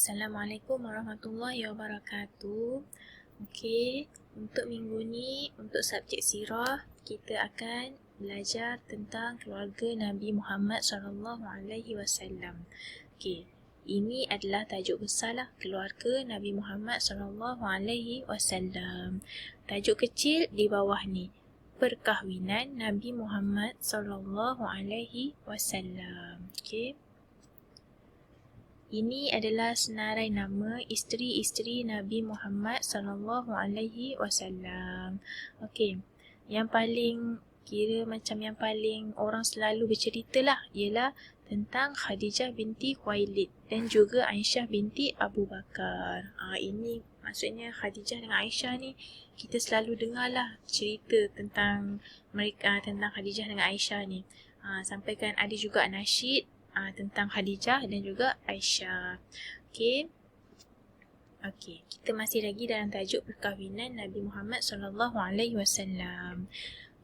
Assalamualaikum warahmatullahi wabarakatuh. Okey, untuk minggu ni, untuk subjek sirah, kita akan belajar tentang keluarga Nabi Muhammad SAW. Okey, ini adalah tajuk besar lah, keluarga Nabi Muhammad SAW. Tajuk kecil di bawah ni, perkahwinan Nabi Muhammad SAW. Okey. Ini adalah senarai nama isteri-isteri Nabi Muhammad SAW. Okey, yang paling yang paling orang selalu bercerita lah ialah tentang Khadijah binti Khuwailid dan juga Aisyah binti Abu Bakar. Ini maksudnya Khadijah dengan Aisyah ni kita selalu dengar lah cerita tentang mereka, tentang Khadijah dengan Aisyah ni. Sampaikan ada juga nasyid tentang Khadijah dan juga Aisyah. Okey, kita masih lagi dalam tajuk perkahwinan Nabi Muhammad SAW.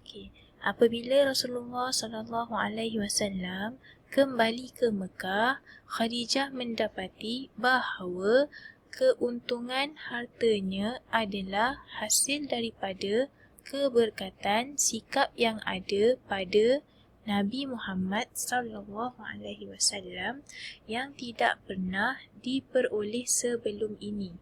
Okey, apabila Rasulullah SAW kembali ke Mekah, Khadijah mendapati bahawa keuntungan hartanya adalah hasil daripada keberkatan sikap yang ada pada Nabi Muhammad SAW yang tidak pernah diperoleh sebelum ini.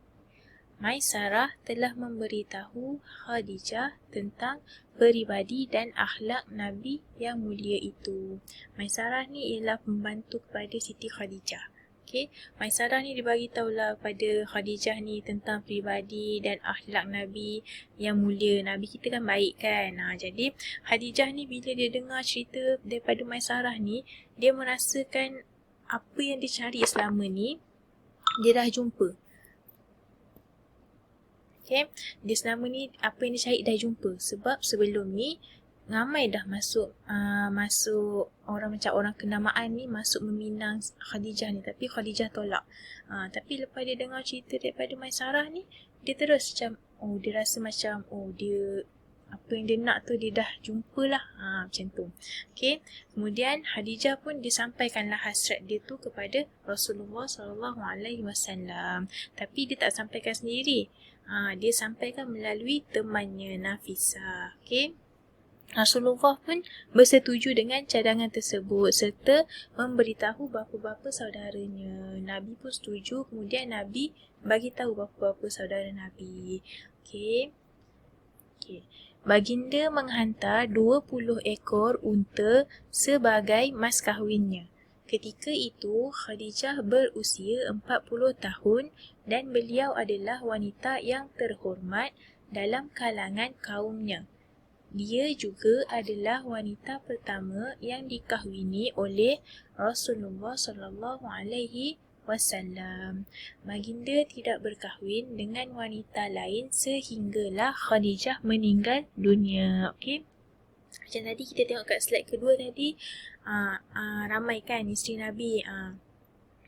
Maisarah telah memberitahu Khadijah tentang peribadi dan akhlak Nabi yang mulia itu. Maisarah ni ialah pembantu kepada Siti Khadijah. Okey, Maisarah ni dibagi tahulah pada Khadijah ni tentang peribadi dan akhlak Nabi yang mulia. Nabi kita kan baik kan. Jadi Khadijah ni bila dia dengar cerita daripada Maisarah ni, dia merasakan apa yang dia cari selama ni dia dah jumpa. Okey, dia selama ni apa yang dia cari dah jumpa. Sebab sebelum ni ramai dah masuk orang macam orang kenamaan ni masuk meminang Khadijah ni, tapi Khadijah tolak. Tapi lepas dia dengar cerita daripada Maisarah ni, dia terus macam dia rasa macam dia apa yang dia nak tu dia dah jumpa lah. Macam tu. Okey, kemudian Khadijah pun disampaikanlah hasrat dia tu kepada Rasulullah SAW. Tapi dia tak sampaikan sendiri. Dia sampaikan melalui temannya Nafisah. Okey, Rasulullah pun bersetuju dengan cadangan tersebut serta memberitahu bapa-bapa saudaranya. Nabi pun setuju, kemudian Nabi bagi tahu bapa-bapa saudara Nabi. Okey. Baginda menghantar 20 ekor unta sebagai mas kahwinnya. Ketika itu Khadijah berusia 40 tahun dan beliau adalah wanita yang terhormat dalam kalangan kaumnya. Dia juga adalah wanita pertama yang dikahwini oleh Rasulullah SAW. Baginda tidak berkahwin dengan wanita lain sehinggalah Khadijah meninggal dunia. Okey. Macam tadi kita tengok kat slide kedua tadi, ramai kan isteri Nabi.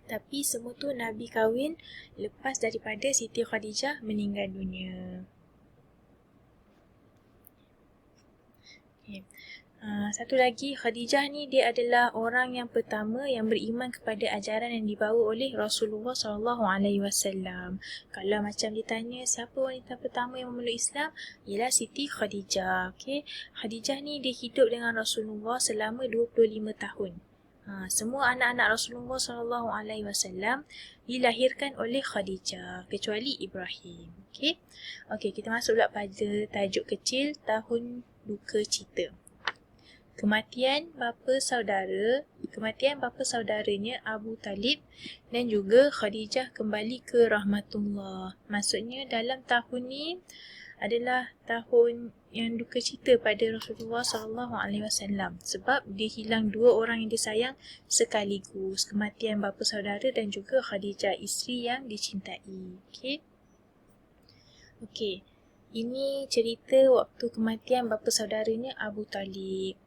Tapi semua tu Nabi kahwin lepas daripada Siti Khadijah meninggal dunia. Satu lagi, Khadijah ni dia adalah orang yang pertama yang beriman kepada ajaran yang dibawa oleh Rasulullah SAW. Kalau macam ditanya siapa wanita pertama yang memeluk Islam, ialah Siti Khadijah. Okay? Khadijah ni dia hidup dengan Rasulullah selama 25 tahun. Semua anak-anak Rasulullah SAW dilahirkan oleh Khadijah kecuali Ibrahim. Okey, kita masuk pula pada tajuk kecil tahun duka cita. Kematian bapa saudaranya Abu Talib dan juga Khadijah kembali ke rahmatullah. Maksudnya dalam tahun ni adalah tahun yang duka cita pada Rasulullah SAW sebab dia hilang dua orang yang disayang sekaligus, kematian bapa saudara dan juga Khadijah, isteri yang dicintai. Okey, ini cerita waktu kematian bapa saudaranya Abu Talib.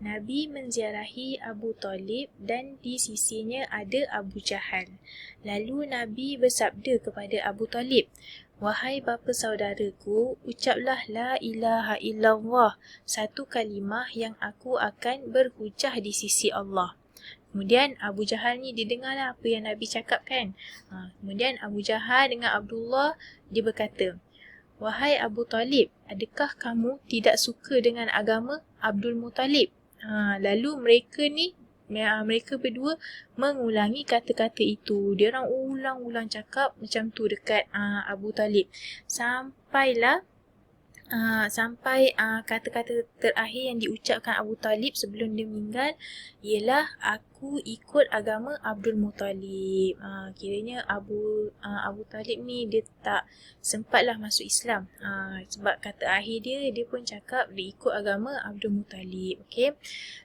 Nabi menziarahi Abu Talib dan di sisinya ada Abu Jahal. Lalu Nabi bersabda kepada Abu Talib, "Wahai bapa saudaraku, ucaplah la ilaha illallah, satu kalimah yang aku akan berhujah di sisi Allah. Kemudian Abu Jahal ni dia dengar lah apa yang Nabi cakap kan. Kemudian Abu Jahal dengan Abdullah dia berkata, "Wahai Abu Talib, adakah kamu tidak suka dengan agama Abdul Muttalib?" Lalu mereka berdua mengulangi kata-kata itu. Dia orang ulang-ulang cakap macam tu dekat Abu Talib. Sampai kata-kata terakhir yang diucapkan Abu Talib sebelum dia meninggal ialah, "Aku ikut agama Abdul Muttalib." Kiranya Abu Talib ni dia tak sempatlah masuk Islam. Sebab kata akhir dia pun cakap dia ikut agama Abdul Muttalib. Okay?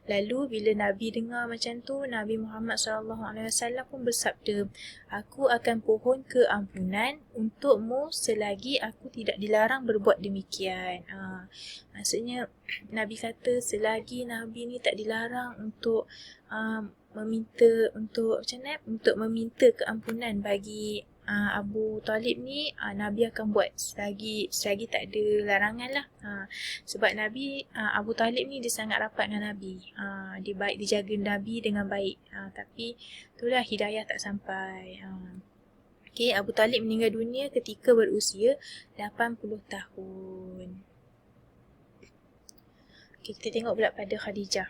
Lalu bila Nabi dengar macam tu, Nabi Muhammad SAW pun bersabda, "Aku akan pohon keampunan untukmu selagi aku tidak dilarang berbuat demikian." Maksudnya Nabi kata selagi Nabi ni tak dilarang untuk meminta keampunan bagi Abu Talib ni, Nabi akan buat selagi tak ada larangan lah. Sebab Abu Talib ni dia sangat rapat dengan Nabi. Dia jaga Nabi dengan baik. Tapi itulah hidayah tak sampai. Okay, Abu Talib meninggal dunia ketika berusia 80 tahun. Okay, kita tengok pula pada Khadijah.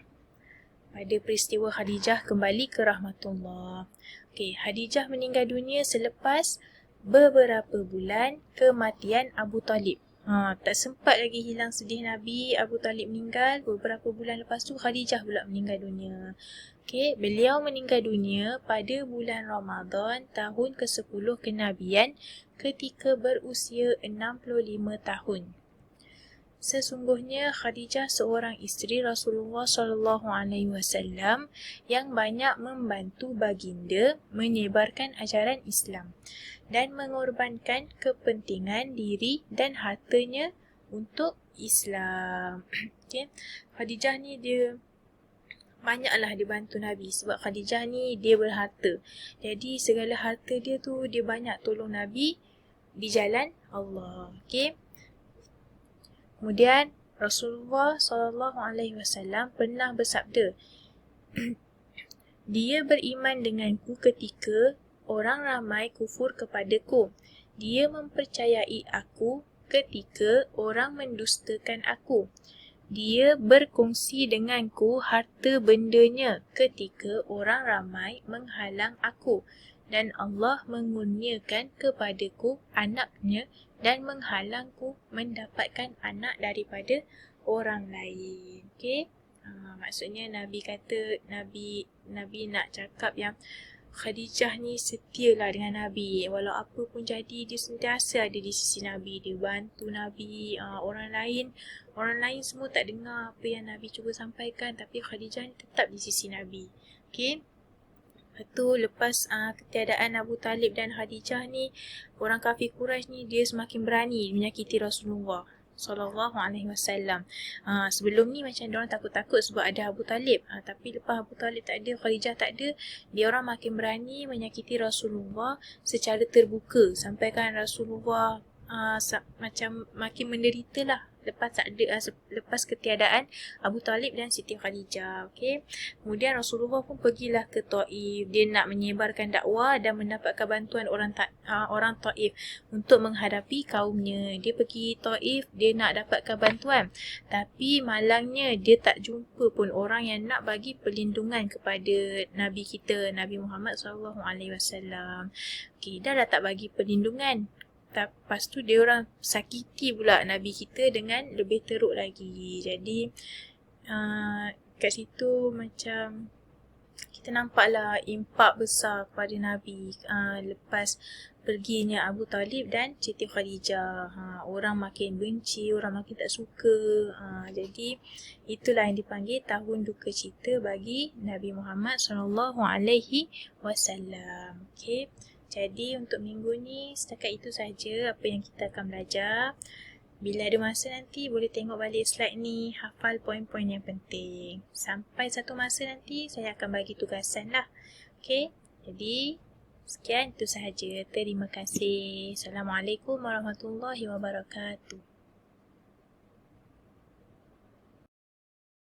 Pada peristiwa Khadijah kembali ke rahmatullah. Okay, Khadijah meninggal dunia selepas beberapa bulan kematian Abu Talib. Tak sempat lagi hilang sedih Nabi, Abu Talib meninggal. Beberapa bulan lepas tu Khadijah pula meninggal dunia. Okay, beliau meninggal dunia pada bulan Ramadan tahun ke-10 kenabian ketika berusia 65 tahun. Sesungguhnya Khadijah seorang isteri Rasulullah SAW yang banyak membantu baginda menyebarkan ajaran Islam dan mengorbankan kepentingan diri dan hartanya untuk Islam. Okay. Khadijah ni dia banyaklah dia bantu Nabi sebab Khadijah ni dia berharta. Jadi segala harta dia tu dia banyak tolong Nabi di jalan Allah. Okay. Kemudian Rasulullah SAW pernah bersabda, "Dia beriman denganku ketika orang ramai kufur kepadaku. Dia mempercayai aku ketika orang mendustakan aku. Dia berkongsi denganku harta bendanya ketika orang ramai menghalang aku. Dan Allah mengurniakan kepadaku anaknya dan menghalangku mendapatkan anak daripada orang lain." Okay? Maksudnya Nabi kata, Nabi nak cakap yang Khadijah ni setialah dengan Nabi. Walau apa pun jadi, dia sentiasa ada di sisi Nabi. Dia bantu Nabi. Orang lain semua tak dengar apa yang Nabi cuba sampaikan, tapi Khadijah ni tetap di sisi Nabi. Okay? Lepas tu, lepas ketiadaan Abu Talib dan Khadijah ni, orang kafir Quraisy ni dia semakin berani menyakiti Rasulullah SAW. Sebelum ni macam diorang takut-takut sebab ada Abu Talib. Tapi lepas Abu Talib tak ada, Khadijah tak ada, dia orang makin berani menyakiti Rasulullah secara terbuka. Sampai kan Rasulullah macam makin menderita lah lepas ketiadaan Abu Talib dan Siti Khadijah. Okay. Kemudian Rasulullah pun pergilah ke Taif. Dia nak menyebarkan dakwah dan mendapatkan bantuan orang Taif untuk menghadapi kaumnya. Dia pergi Taif, dia nak dapatkan bantuan. Tapi malangnya dia tak jumpa pun orang yang nak bagi perlindungan kepada Nabi kita, Nabi Muhammad SAW. Okay, dah tak bagi perlindungan. Lepas tu dia orang sakiti pula Nabi kita dengan lebih teruk lagi. Jadi kat situ macam kita nampaklah impak besar kepada Nabi lepas perginya Abu Talib dan Siti Khadijah. Orang makin benci, orang makin tak suka. Jadi itulah yang dipanggil tahun duka cita bagi Nabi Muhammad SAW. Okay. Jadi untuk minggu ni setakat itu saja apa yang kita akan belajar. Bila ada masa nanti boleh tengok balik slide ni, hafal poin-poin yang penting. Sampai satu masa nanti saya akan bagi tugasan lah. Okay, jadi sekian itu sahaja. Terima kasih. Assalamualaikum warahmatullahi wabarakatuh.